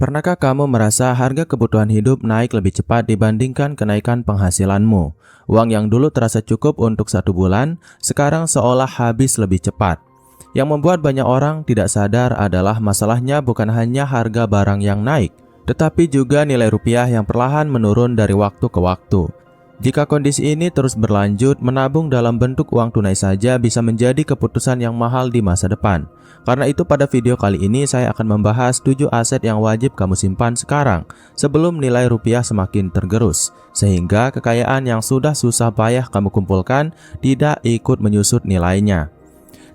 Pernahkah kamu merasa harga kebutuhan hidup naik lebih cepat dibandingkan kenaikan penghasilanmu? Uang yang dulu terasa cukup untuk 1 bulan, sekarang seolah habis lebih cepat. Yang membuat banyak orang tidak sadar adalah masalahnya bukan hanya harga barang yang naik, tetapi juga nilai rupiah yang perlahan menurun dari waktu ke waktu. Jika kondisi ini terus berlanjut, menabung dalam bentuk uang tunai saja bisa menjadi keputusan yang mahal di masa depan. Karena itu pada video kali ini saya akan membahas 7 aset yang wajib kamu simpan sekarang sebelum nilai rupiah semakin tergerus, sehingga kekayaan yang sudah susah payah kamu kumpulkan tidak ikut menyusut nilainya.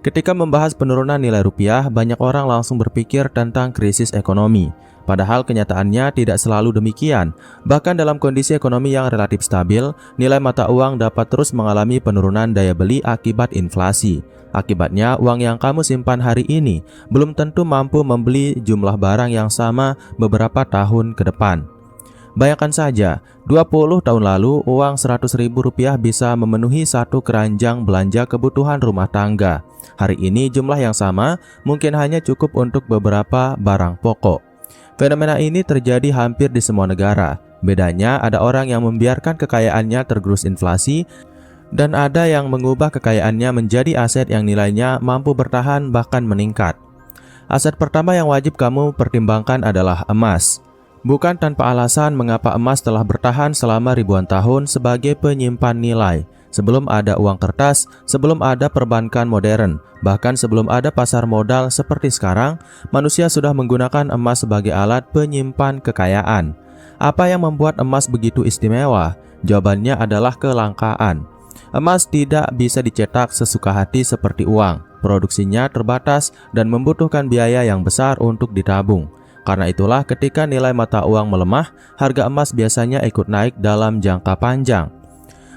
Ketika membahas penurunan nilai rupiah, banyak orang langsung berpikir tentang krisis ekonomi. Padahal kenyataannya tidak selalu demikian. Bahkan dalam kondisi ekonomi yang relatif stabil, nilai mata uang dapat terus mengalami penurunan daya beli akibat inflasi. Akibatnya, uang yang kamu simpan hari ini belum tentu mampu membeli jumlah barang yang sama beberapa tahun ke depan. Bayangkan saja, 20 tahun lalu uang Rp100.000 bisa memenuhi satu keranjang belanja kebutuhan rumah tangga. Hari ini jumlah yang sama mungkin hanya cukup untuk beberapa barang pokok. Fenomena ini terjadi hampir di semua negara. Bedanya ada orang yang membiarkan kekayaannya tergerus inflasi dan ada yang mengubah kekayaannya menjadi aset yang nilainya mampu bertahan bahkan meningkat. Aset pertama yang wajib kamu pertimbangkan adalah emas. Bukan tanpa alasan mengapa emas telah bertahan selama ribuan tahun sebagai penyimpan nilai. Sebelum ada uang kertas, sebelum ada perbankan modern, bahkan sebelum ada pasar modal seperti sekarang, manusia sudah menggunakan emas sebagai alat penyimpan kekayaan. Apa yang membuat emas begitu istimewa? Jawabannya adalah kelangkaan. Emas tidak bisa dicetak sesuka hati seperti uang. Produksinya terbatas dan membutuhkan biaya yang besar untuk ditabung. Karena itulah ketika nilai mata uang melemah, harga emas biasanya ikut naik dalam jangka panjang.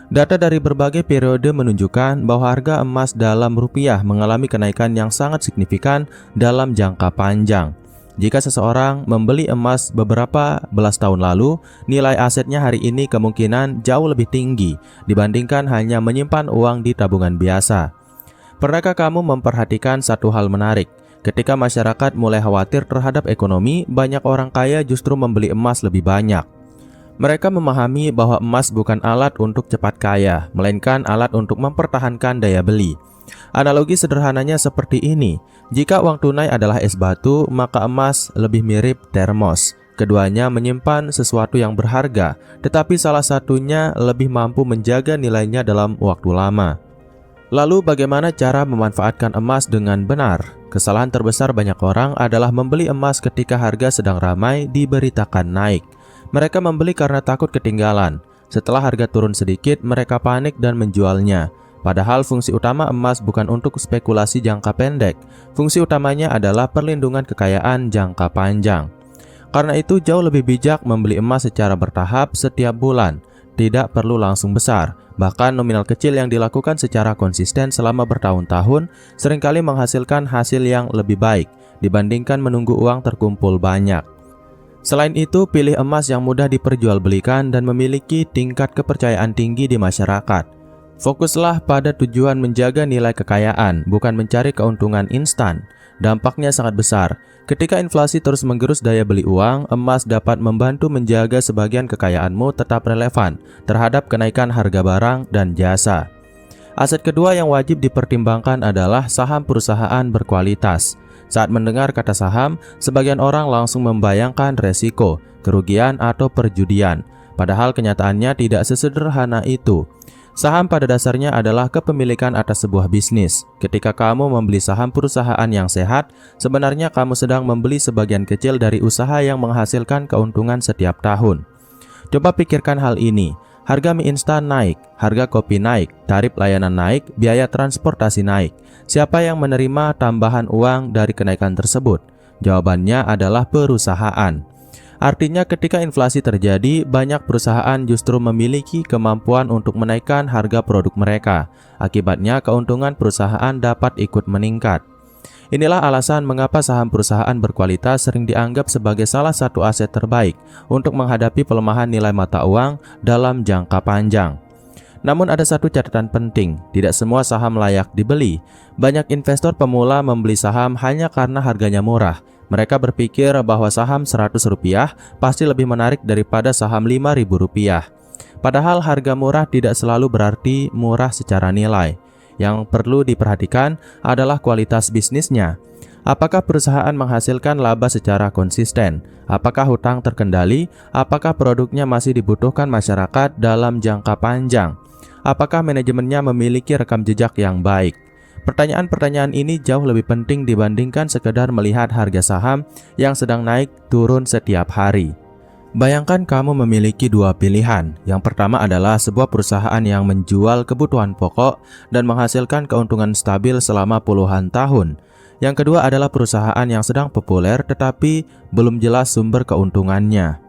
Data dari berbagai periode menunjukkan bahwa harga emas dalam rupiah mengalami kenaikan yang sangat signifikan dalam jangka panjang. Jika seseorang membeli emas beberapa belas tahun lalu, nilai asetnya hari ini kemungkinan jauh lebih tinggi dibandingkan hanya menyimpan uang di tabungan biasa. Pernahkah kamu memperhatikan satu hal menarik? Ketika masyarakat mulai khawatir terhadap ekonomi, banyak orang kaya justru membeli emas lebih banyak. Mereka memahami bahwa emas bukan alat untuk cepat kaya, melainkan alat untuk mempertahankan daya beli. Analogi sederhananya seperti ini, jika uang tunai adalah es batu, maka emas lebih mirip termos. Keduanya menyimpan sesuatu yang berharga, tetapi salah satunya lebih mampu menjaga nilainya dalam waktu lama. Lalu bagaimana cara memanfaatkan emas dengan benar? Kesalahan terbesar banyak orang adalah membeli emas ketika harga sedang ramai diberitakan naik. Mereka membeli karena takut ketinggalan. Setelah harga turun sedikit, mereka panik dan menjualnya. Padahal fungsi utama emas bukan untuk spekulasi jangka pendek. Fungsi utamanya adalah perlindungan kekayaan jangka panjang. Karena itu jauh lebih bijak membeli emas secara bertahap setiap bulan. Tidak perlu langsung besar. Bahkan nominal kecil yang dilakukan secara konsisten selama bertahun-tahun seringkali menghasilkan hasil yang lebih baik dibandingkan menunggu uang terkumpul banyak. Selain itu, pilih emas yang mudah diperjualbelikan dan memiliki tingkat kepercayaan tinggi di masyarakat. Fokuslah pada tujuan menjaga nilai kekayaan, bukan mencari keuntungan instan. Dampaknya sangat besar. Ketika inflasi terus menggerus daya beli uang, emas dapat membantu menjaga sebagian kekayaanmu tetap relevan terhadap kenaikan harga barang dan jasa. Aset kedua yang wajib dipertimbangkan adalah saham perusahaan berkualitas. Saat mendengar kata saham, sebagian orang langsung membayangkan resiko, kerugian, atau perjudian. Padahal kenyataannya tidak sesederhana itu. Saham pada dasarnya adalah kepemilikan atas sebuah bisnis. Ketika kamu membeli saham perusahaan yang sehat, sebenarnya kamu sedang membeli sebagian kecil dari usaha yang menghasilkan keuntungan setiap tahun. Coba pikirkan hal ini. Harga mie instan naik, harga kopi naik, tarif layanan naik, biaya transportasi naik. Siapa yang menerima tambahan uang dari kenaikan tersebut? Jawabannya adalah perusahaan. Artinya ketika inflasi terjadi, banyak perusahaan justru memiliki kemampuan untuk menaikkan harga produk mereka. Akibatnya keuntungan perusahaan dapat ikut meningkat. Inilah alasan mengapa saham perusahaan berkualitas sering dianggap sebagai salah satu aset terbaik untuk menghadapi pelemahan nilai mata uang dalam jangka panjang. Namun ada satu catatan penting, tidak semua saham layak dibeli. Banyak investor pemula membeli saham hanya karena harganya murah. Mereka berpikir bahwa saham Rp100 pasti lebih menarik daripada saham Rp5.000. Padahal harga murah tidak selalu berarti murah secara nilai. Yang perlu diperhatikan adalah kualitas bisnisnya. Apakah perusahaan menghasilkan laba secara konsisten? Apakah hutang terkendali? Apakah produknya masih dibutuhkan masyarakat dalam jangka panjang? Apakah manajemennya memiliki rekam jejak yang baik? Pertanyaan-pertanyaan ini jauh lebih penting dibandingkan sekedar melihat harga saham yang sedang naik turun setiap hari. Bayangkan kamu memiliki dua pilihan. Yang pertama adalah sebuah perusahaan yang menjual kebutuhan pokok dan menghasilkan keuntungan stabil selama puluhan tahun. Yang kedua adalah perusahaan yang sedang populer tetapi belum jelas sumber keuntungannya.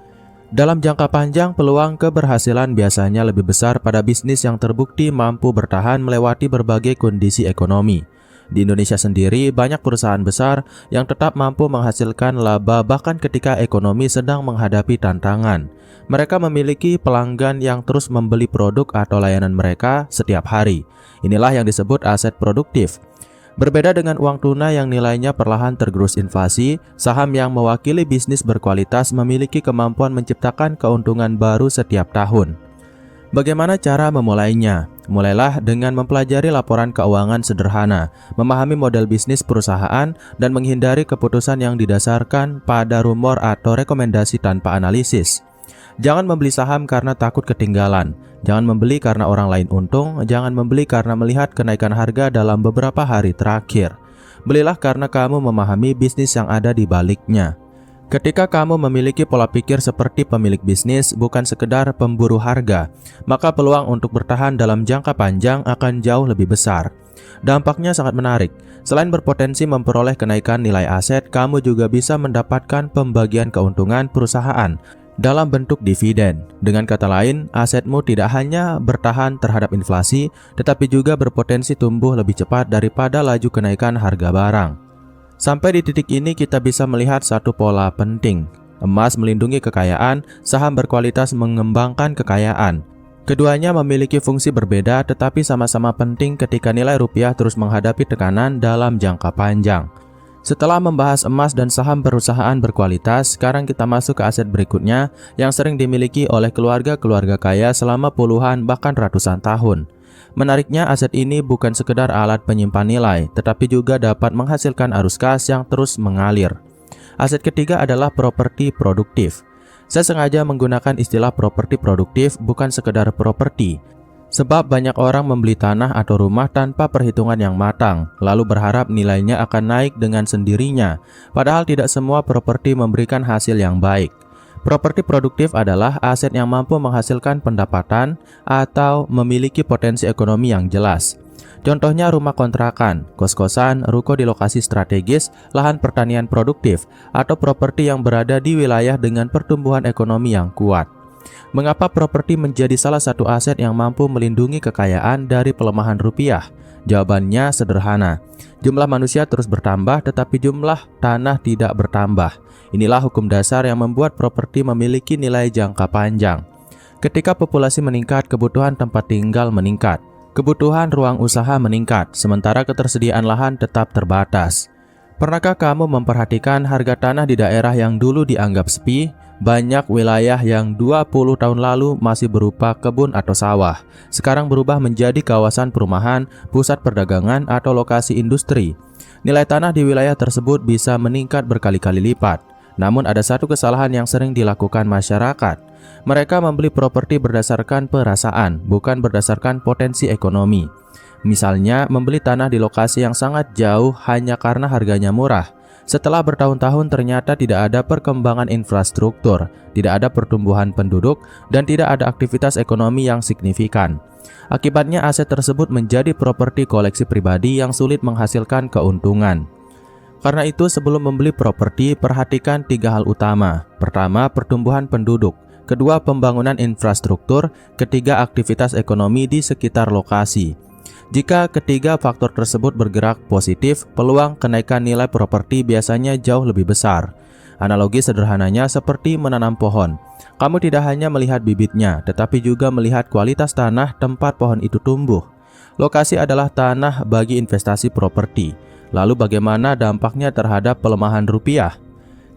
Dalam jangka panjang, peluang keberhasilan biasanya lebih besar pada bisnis yang terbukti mampu bertahan melewati berbagai kondisi ekonomi. Di Indonesia sendiri, banyak perusahaan besar yang tetap mampu menghasilkan laba bahkan ketika ekonomi sedang menghadapi tantangan. Mereka memiliki pelanggan yang terus membeli produk atau layanan mereka setiap hari. Inilah yang disebut aset produktif. Berbeda dengan uang tunai yang nilainya perlahan tergerus inflasi, saham yang mewakili bisnis berkualitas memiliki kemampuan menciptakan keuntungan baru setiap tahun. Bagaimana cara memulainya? Mulailah dengan mempelajari laporan keuangan sederhana, memahami model bisnis perusahaan, dan menghindari keputusan yang didasarkan pada rumor atau rekomendasi tanpa analisis. Jangan membeli saham karena takut ketinggalan. Jangan membeli karena orang lain untung. Jangan membeli karena melihat kenaikan harga dalam beberapa hari terakhir. Belilah karena kamu memahami bisnis yang ada di baliknya. Ketika kamu memiliki pola pikir seperti pemilik bisnis, bukan sekedar pemburu harga, maka peluang untuk bertahan dalam jangka panjang akan jauh lebih besar. Dampaknya sangat menarik. Selain berpotensi memperoleh kenaikan nilai aset, kamu juga bisa mendapatkan pembagian keuntungan perusahaan dalam bentuk dividen. Dengan kata lain, asetmu tidak hanya bertahan terhadap inflasi, tetapi juga berpotensi tumbuh lebih cepat daripada laju kenaikan harga barang. Sampai di titik ini kita bisa melihat satu pola penting. Emas melindungi kekayaan, saham berkualitas mengembangkan kekayaan. Keduanya memiliki fungsi berbeda tetapi sama-sama penting ketika nilai rupiah terus menghadapi tekanan dalam jangka panjang. Setelah membahas emas dan saham perusahaan berkualitas, sekarang kita masuk ke aset berikutnya yang sering dimiliki oleh keluarga-keluarga kaya selama puluhan bahkan ratusan tahun. Menariknya, aset ini bukan sekedar alat penyimpan nilai, tetapi juga dapat menghasilkan arus kas yang terus mengalir. Aset ketiga adalah properti produktif. Saya sengaja menggunakan istilah properti produktif, bukan sekedar properti. Sebab banyak orang membeli tanah atau rumah tanpa perhitungan yang matang, lalu berharap nilainya akan naik dengan sendirinya, padahal tidak semua properti memberikan hasil yang baik. Properti produktif adalah aset yang mampu menghasilkan pendapatan atau memiliki potensi ekonomi yang jelas. Contohnya rumah kontrakan, kos-kosan, ruko di lokasi strategis, lahan pertanian produktif, atau properti yang berada di wilayah dengan pertumbuhan ekonomi yang kuat. Mengapa properti menjadi salah satu aset yang mampu melindungi kekayaan dari pelemahan rupiah? Jawabannya sederhana. Jumlah manusia terus bertambah tetapi jumlah tanah tidak bertambah. Inilah hukum dasar yang membuat properti memiliki nilai jangka panjang. Ketika populasi meningkat, kebutuhan tempat tinggal meningkat. Kebutuhan ruang usaha meningkat, sementara ketersediaan lahan tetap terbatas. Pernahkah kamu memperhatikan harga tanah di daerah yang dulu dianggap sepi? Banyak wilayah yang 20 tahun lalu masih berupa kebun atau sawah, sekarang berubah menjadi kawasan perumahan, pusat perdagangan, atau lokasi industri. Nilai tanah di wilayah tersebut bisa meningkat berkali-kali lipat. Namun ada satu kesalahan yang sering dilakukan masyarakat. Mereka membeli properti berdasarkan perasaan, bukan berdasarkan potensi ekonomi. Misalnya, membeli tanah di lokasi yang sangat jauh hanya karena harganya murah. Setelah bertahun-tahun ternyata tidak ada perkembangan infrastruktur, tidak ada pertumbuhan penduduk, dan tidak ada aktivitas ekonomi yang signifikan. Akibatnya aset tersebut menjadi properti koleksi pribadi yang sulit menghasilkan keuntungan. Karena itu sebelum membeli properti, perhatikan 3 hal utama. Pertama, pertumbuhan penduduk. Kedua, pembangunan infrastruktur. Ketiga, aktivitas ekonomi di sekitar lokasi. Jika ketiga faktor tersebut bergerak positif, peluang kenaikan nilai properti biasanya jauh lebih besar. Analogi sederhananya seperti menanam pohon. Kamu tidak hanya melihat bibitnya, tetapi juga melihat kualitas tanah tempat pohon itu tumbuh. Lokasi adalah tanah bagi investasi properti. Lalu bagaimana dampaknya terhadap pelemahan rupiah?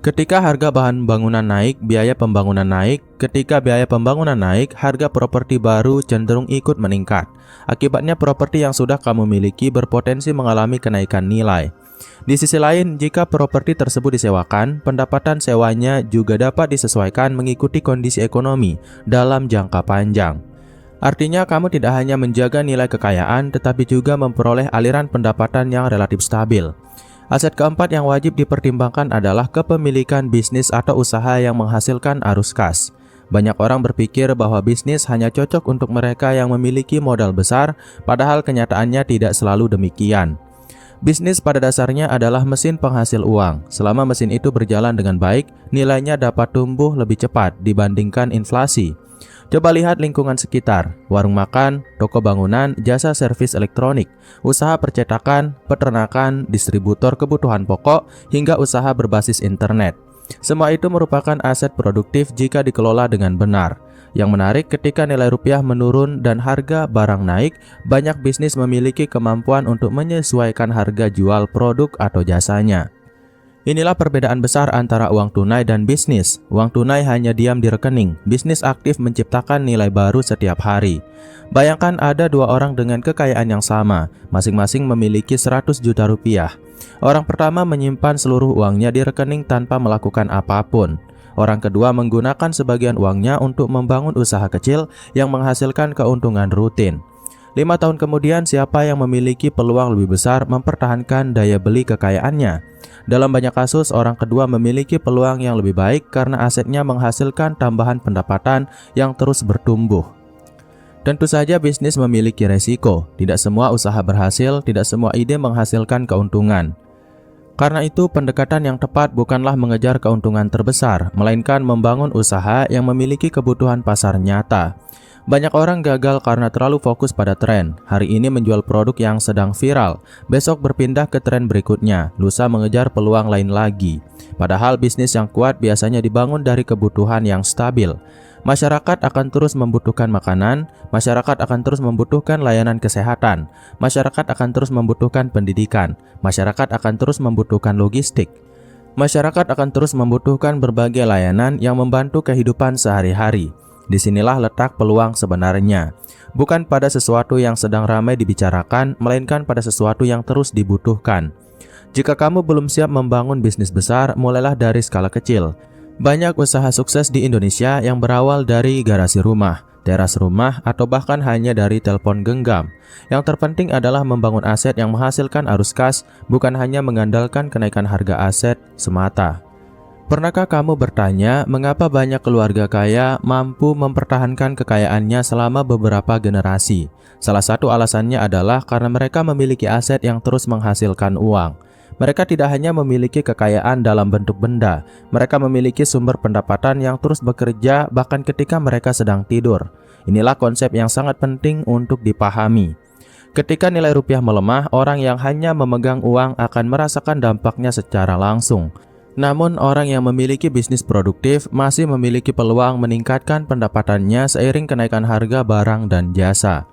Ketika harga bahan bangunan naik, biaya pembangunan naik. Ketika biaya pembangunan naik, harga properti baru cenderung ikut meningkat. Akibatnya properti yang sudah kamu miliki berpotensi mengalami kenaikan nilai. Di sisi lain, jika properti tersebut disewakan, pendapatan sewanya juga dapat disesuaikan mengikuti kondisi ekonomi dalam jangka panjang. Artinya kamu tidak hanya menjaga nilai kekayaan, tetapi juga memperoleh aliran pendapatan yang relatif stabil. Aset keempat yang wajib dipertimbangkan adalah kepemilikan bisnis atau usaha yang menghasilkan arus kas. Banyak orang berpikir bahwa bisnis hanya cocok untuk mereka yang memiliki modal besar, padahal kenyataannya tidak selalu demikian. Bisnis pada dasarnya adalah mesin penghasil uang. Selama mesin itu berjalan dengan baik, nilainya dapat tumbuh lebih cepat dibandingkan inflasi. Coba lihat lingkungan sekitar, warung makan, toko bangunan, jasa servis elektronik, usaha percetakan, peternakan, distributor kebutuhan pokok, hingga usaha berbasis internet. Semua itu merupakan aset produktif jika dikelola dengan benar. Yang menarik, ketika nilai rupiah menurun dan harga barang naik, banyak bisnis memiliki kemampuan untuk menyesuaikan harga jual produk atau jasanya. Inilah perbedaan besar antara uang tunai dan bisnis. Uang tunai hanya diam di rekening, bisnis aktif menciptakan nilai baru setiap hari. Bayangkan ada dua orang dengan kekayaan yang sama, masing-masing memiliki 100 juta rupiah. Orang pertama menyimpan seluruh uangnya di rekening tanpa melakukan apapun. Orang kedua menggunakan sebagian uangnya untuk membangun usaha kecil yang menghasilkan keuntungan rutin. 5 tahun kemudian, siapa yang memiliki peluang lebih besar mempertahankan daya beli kekayaannya? Dalam banyak kasus, orang kedua memiliki peluang yang lebih baik karena asetnya menghasilkan tambahan pendapatan yang terus bertumbuh. Tentu saja bisnis memiliki resiko. Tidak semua usaha berhasil, tidak semua ide menghasilkan keuntungan. Karena itu, pendekatan yang tepat bukanlah mengejar keuntungan terbesar, melainkan membangun usaha yang memiliki kebutuhan pasar nyata. Banyak orang gagal karena terlalu fokus pada tren. Hari ini menjual produk yang sedang viral, besok berpindah ke tren berikutnya, lusa mengejar peluang lain lagi. Padahal bisnis yang kuat biasanya dibangun dari kebutuhan yang stabil. Masyarakat akan terus membutuhkan makanan, masyarakat akan terus membutuhkan layanan kesehatan, masyarakat akan terus membutuhkan pendidikan, masyarakat akan terus membutuhkan logistik. Masyarakat akan terus membutuhkan berbagai layanan yang membantu kehidupan sehari-hari. Disinilah letak peluang sebenarnya. Bukan pada sesuatu yang sedang ramai dibicarakan, melainkan pada sesuatu yang terus dibutuhkan. Jika kamu belum siap membangun bisnis besar, mulailah dari skala kecil. Banyak usaha sukses di Indonesia yang berawal dari garasi rumah, teras rumah, atau bahkan hanya dari telepon genggam. Yang terpenting adalah membangun aset yang menghasilkan arus kas, bukan hanya mengandalkan kenaikan harga aset semata. Pernahkah kamu bertanya, mengapa banyak keluarga kaya mampu mempertahankan kekayaannya selama beberapa generasi? Salah satu alasannya adalah karena mereka memiliki aset yang terus menghasilkan uang. Mereka tidak hanya memiliki kekayaan dalam bentuk benda, mereka memiliki sumber pendapatan yang terus bekerja bahkan ketika mereka sedang tidur. Inilah konsep yang sangat penting untuk dipahami. Ketika nilai rupiah melemah, orang yang hanya memegang uang akan merasakan dampaknya secara langsung. Namun, orang yang memiliki bisnis produktif masih memiliki peluang meningkatkan pendapatannya seiring kenaikan harga barang dan jasa.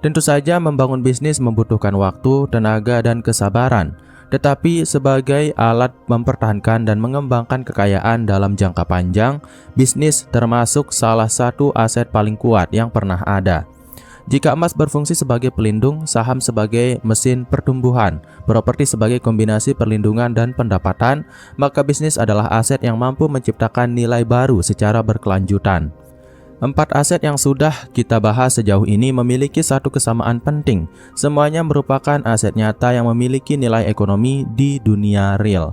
Tentu saja membangun bisnis membutuhkan waktu, tenaga, dan kesabaran. Tetapi sebagai alat mempertahankan dan mengembangkan kekayaan dalam jangka panjang, bisnis termasuk salah satu aset paling kuat yang pernah ada. Jika emas berfungsi sebagai pelindung, saham sebagai mesin pertumbuhan, properti sebagai kombinasi perlindungan dan pendapatan, maka bisnis adalah aset yang mampu menciptakan nilai baru secara berkelanjutan. 4 aset yang sudah kita bahas sejauh ini memiliki satu kesamaan penting. Semuanya merupakan aset nyata yang memiliki nilai ekonomi di dunia real.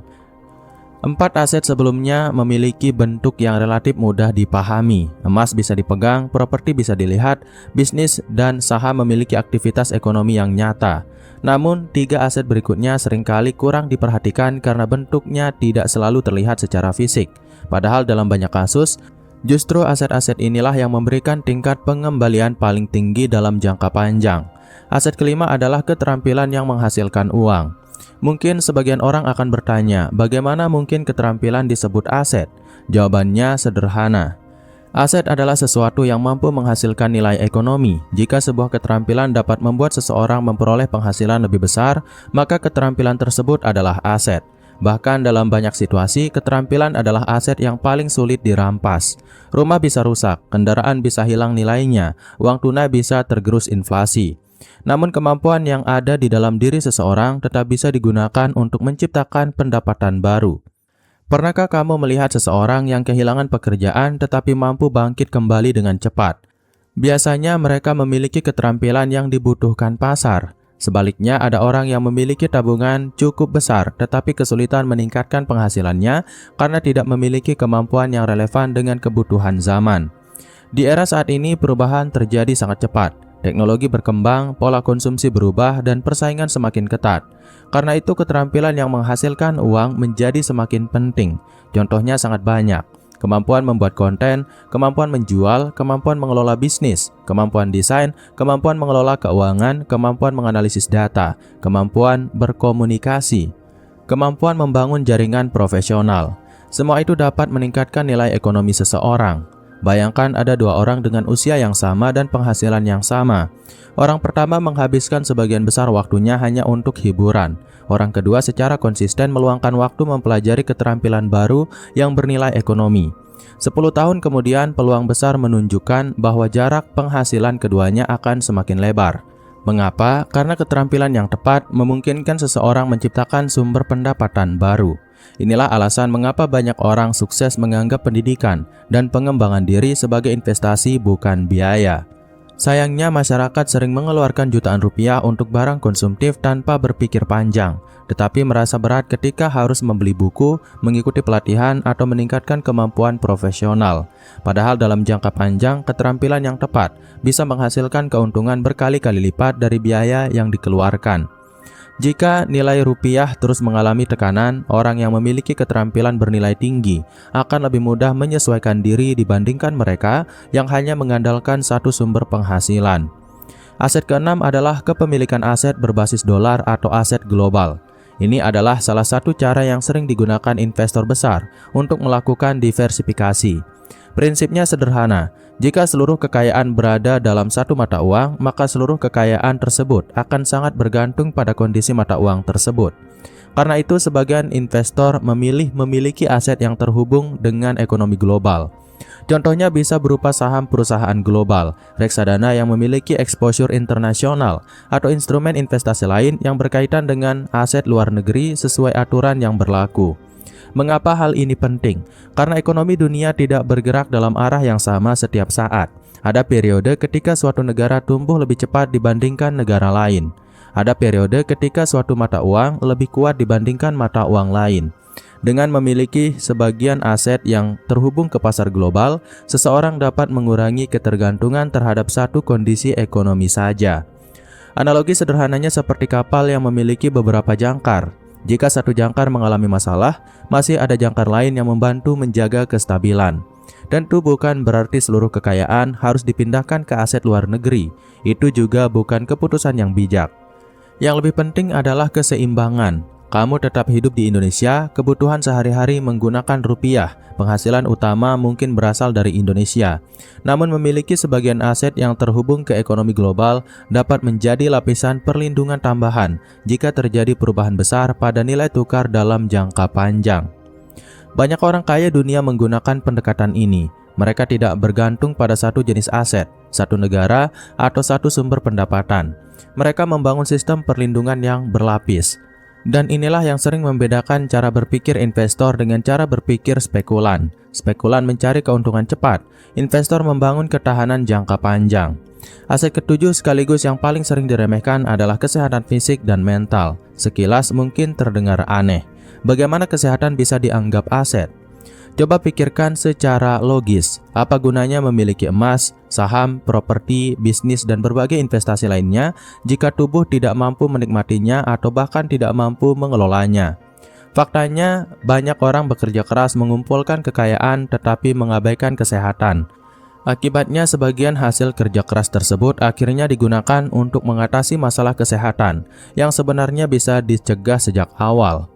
4 aset sebelumnya memiliki bentuk yang relatif mudah dipahami. Emas bisa dipegang, properti bisa dilihat, bisnis dan saham memiliki aktivitas ekonomi yang nyata. Namun, 3 aset berikutnya seringkali kurang diperhatikan karena bentuknya tidak selalu terlihat secara fisik. Padahal dalam banyak kasus, justru aset-aset inilah yang memberikan tingkat pengembalian paling tinggi dalam jangka panjang. Aset kelima adalah keterampilan yang menghasilkan uang. Mungkin sebagian orang akan bertanya, bagaimana mungkin keterampilan disebut aset? Jawabannya sederhana. Aset adalah sesuatu yang mampu menghasilkan nilai ekonomi. Jika sebuah keterampilan dapat membuat seseorang memperoleh penghasilan lebih besar, maka keterampilan tersebut adalah aset. Bahkan dalam banyak situasi, keterampilan adalah aset yang paling sulit dirampas. Rumah bisa rusak, kendaraan bisa hilang nilainya, uang tunai bisa tergerus inflasi. Namun kemampuan yang ada di dalam diri seseorang tetap bisa digunakan untuk menciptakan pendapatan baru. Pernahkah kamu melihat seseorang yang kehilangan pekerjaan tetapi mampu bangkit kembali dengan cepat? Biasanya mereka memiliki keterampilan yang dibutuhkan pasar. Sebaliknya, ada orang yang memiliki tabungan cukup besar tetapi kesulitan meningkatkan penghasilannya karena tidak memiliki kemampuan yang relevan dengan kebutuhan zaman. Di era saat ini, perubahan terjadi sangat cepat. Teknologi berkembang, pola konsumsi berubah, dan persaingan semakin ketat. Karena itu, keterampilan yang menghasilkan uang menjadi semakin penting. Contohnya sangat banyak. Kemampuan membuat konten, kemampuan menjual, kemampuan mengelola bisnis, kemampuan desain, kemampuan mengelola keuangan, kemampuan menganalisis data, kemampuan berkomunikasi, kemampuan membangun jaringan profesional. Semua itu dapat meningkatkan nilai ekonomi seseorang. Bayangkan ada dua orang dengan usia yang sama dan penghasilan yang sama. Orang pertama menghabiskan sebagian besar waktunya hanya untuk hiburan. Orang kedua secara konsisten meluangkan waktu mempelajari keterampilan baru yang bernilai ekonomi. 10 tahun kemudian, peluang besar menunjukkan bahwa jarak penghasilan keduanya akan semakin lebar. Mengapa? Karena keterampilan yang tepat memungkinkan seseorang menciptakan sumber pendapatan baru. Inilah alasan mengapa banyak orang sukses menganggap pendidikan dan pengembangan diri sebagai investasi bukan biaya. Sayangnya, masyarakat sering mengeluarkan jutaan rupiah untuk barang konsumtif tanpa berpikir panjang, tetapi merasa berat ketika harus membeli buku, mengikuti pelatihan, atau meningkatkan kemampuan profesional. Padahal dalam jangka panjang, keterampilan yang tepat bisa menghasilkan keuntungan berkali-kali lipat dari biaya yang dikeluarkan. Jika nilai rupiah terus mengalami tekanan, orang yang memiliki keterampilan bernilai tinggi akan lebih mudah menyesuaikan diri dibandingkan mereka yang hanya mengandalkan satu sumber penghasilan. Aset keenam adalah kepemilikan aset berbasis dolar atau aset global. Ini adalah salah satu cara yang sering digunakan investor besar untuk melakukan diversifikasi. Prinsipnya sederhana, jika seluruh kekayaan berada dalam satu mata uang, maka seluruh kekayaan tersebut akan sangat bergantung pada kondisi mata uang tersebut. Karena itu, sebagian investor memilih memiliki aset yang terhubung dengan ekonomi global. Contohnya bisa berupa saham perusahaan global, reksadana yang memiliki exposure internasional, atau instrumen investasi lain yang berkaitan dengan aset luar negeri sesuai aturan yang berlaku. Mengapa hal ini penting? Karena ekonomi dunia tidak bergerak dalam arah yang sama setiap saat. Ada periode ketika suatu negara tumbuh lebih cepat dibandingkan negara lain. Ada periode ketika suatu mata uang lebih kuat dibandingkan mata uang lain. Dengan memiliki sebagian aset yang terhubung ke pasar global, seseorang dapat mengurangi ketergantungan terhadap satu kondisi ekonomi saja. Analogi sederhananya seperti kapal yang memiliki beberapa jangkar. Jika satu jangkar mengalami masalah, masih ada jangkar lain yang membantu menjaga kestabilan. Tentu bukan berarti seluruh kekayaan harus dipindahkan ke aset luar negeri. Itu juga bukan keputusan yang bijak. Yang lebih penting adalah keseimbangan. Kamu tetap hidup di Indonesia, kebutuhan sehari-hari menggunakan rupiah, penghasilan utama mungkin berasal dari Indonesia. Namun memiliki sebagian aset yang terhubung ke ekonomi global dapat menjadi lapisan perlindungan tambahan jika terjadi perubahan besar pada nilai tukar dalam jangka panjang. Banyak orang kaya dunia menggunakan pendekatan ini. Mereka tidak bergantung pada satu jenis aset, satu negara, atau satu sumber pendapatan. Mereka membangun sistem perlindungan yang berlapis. Dan inilah yang sering membedakan cara berpikir investor dengan cara berpikir spekulan. Spekulan mencari keuntungan cepat, investor membangun ketahanan jangka panjang. Aset ketujuh sekaligus yang paling sering diremehkan adalah kesehatan fisik dan mental. Sekilas mungkin terdengar aneh. Bagaimana kesehatan bisa dianggap aset? Coba pikirkan secara logis, apa gunanya memiliki emas, saham, properti, bisnis, dan berbagai investasi lainnya jika tubuh tidak mampu menikmatinya atau bahkan tidak mampu mengelolanya? Faktanya, banyak orang bekerja keras mengumpulkan kekayaan tetapi mengabaikan kesehatan. Akibatnya, sebagian hasil kerja keras tersebut akhirnya digunakan untuk mengatasi masalah kesehatan yang sebenarnya bisa dicegah sejak awal.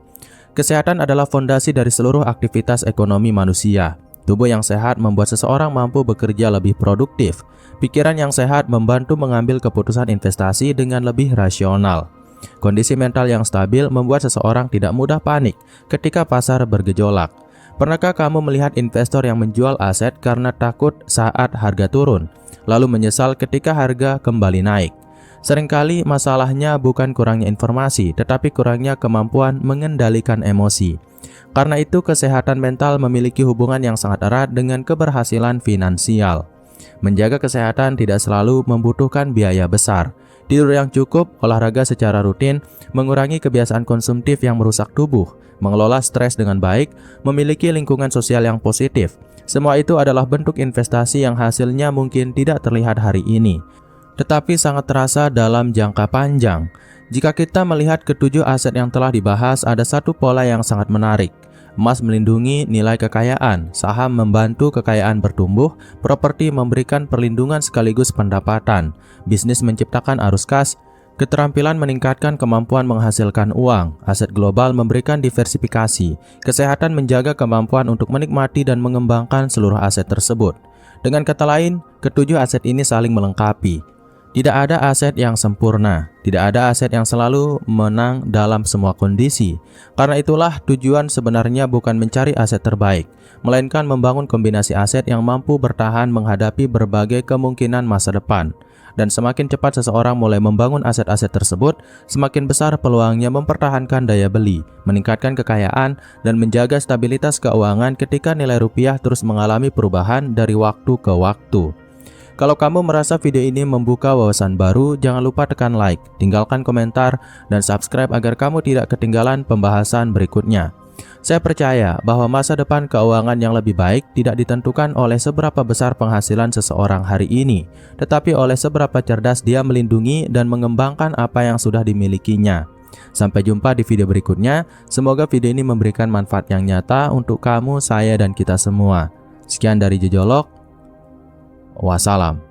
Kesehatan adalah fondasi dari seluruh aktivitas ekonomi manusia. Tubuh yang sehat membuat seseorang mampu bekerja lebih produktif. Pikiran yang sehat membantu mengambil keputusan investasi dengan lebih rasional. Kondisi mental yang stabil membuat seseorang tidak mudah panik ketika pasar bergejolak. Pernahkah kamu melihat investor yang menjual aset karena takut saat harga turun, lalu menyesal ketika harga kembali naik? Seringkali masalahnya bukan kurangnya informasi, tetapi kurangnya kemampuan mengendalikan emosi. Karena itu, kesehatan mental memiliki hubungan yang sangat erat dengan keberhasilan finansial. Menjaga kesehatan tidak selalu membutuhkan biaya besar. Tidur yang cukup, olahraga secara rutin, mengurangi kebiasaan konsumtif yang merusak tubuh, mengelola stres dengan baik, memiliki lingkungan sosial yang positif. Semua itu adalah bentuk investasi yang hasilnya mungkin tidak terlihat hari ini, tetapi sangat terasa dalam jangka panjang. Jika kita melihat ketujuh aset yang telah dibahas, ada satu pola yang sangat menarik. Emas melindungi nilai kekayaan, saham membantu kekayaan bertumbuh, properti memberikan perlindungan sekaligus pendapatan, bisnis menciptakan arus kas, keterampilan meningkatkan kemampuan menghasilkan uang, aset global memberikan diversifikasi, kesehatan menjaga kemampuan untuk menikmati dan mengembangkan seluruh aset tersebut. Dengan kata lain, ketujuh aset ini saling melengkapi. Tidak ada aset yang sempurna, tidak ada aset yang selalu menang dalam semua kondisi. Karena itulah tujuan sebenarnya bukan mencari aset terbaik, melainkan membangun kombinasi aset yang mampu bertahan menghadapi berbagai kemungkinan masa depan. Dan semakin cepat seseorang mulai membangun aset-aset tersebut, semakin besar peluangnya mempertahankan daya beli, meningkatkan kekayaan, dan menjaga stabilitas keuangan ketika nilai rupiah terus mengalami perubahan dari waktu ke waktu. Kalau kamu merasa video ini membuka wawasan baru, jangan lupa tekan like, tinggalkan komentar, dan subscribe agar kamu tidak ketinggalan pembahasan berikutnya. Saya percaya bahwa masa depan keuangan yang lebih baik tidak ditentukan oleh seberapa besar penghasilan seseorang hari ini, tetapi oleh seberapa cerdas dia melindungi dan mengembangkan apa yang sudah dimilikinya. Sampai jumpa di video berikutnya. Semoga video ini memberikan manfaat yang nyata untuk kamu, saya, dan kita semua. Sekian dari Jejolok. Wassalam.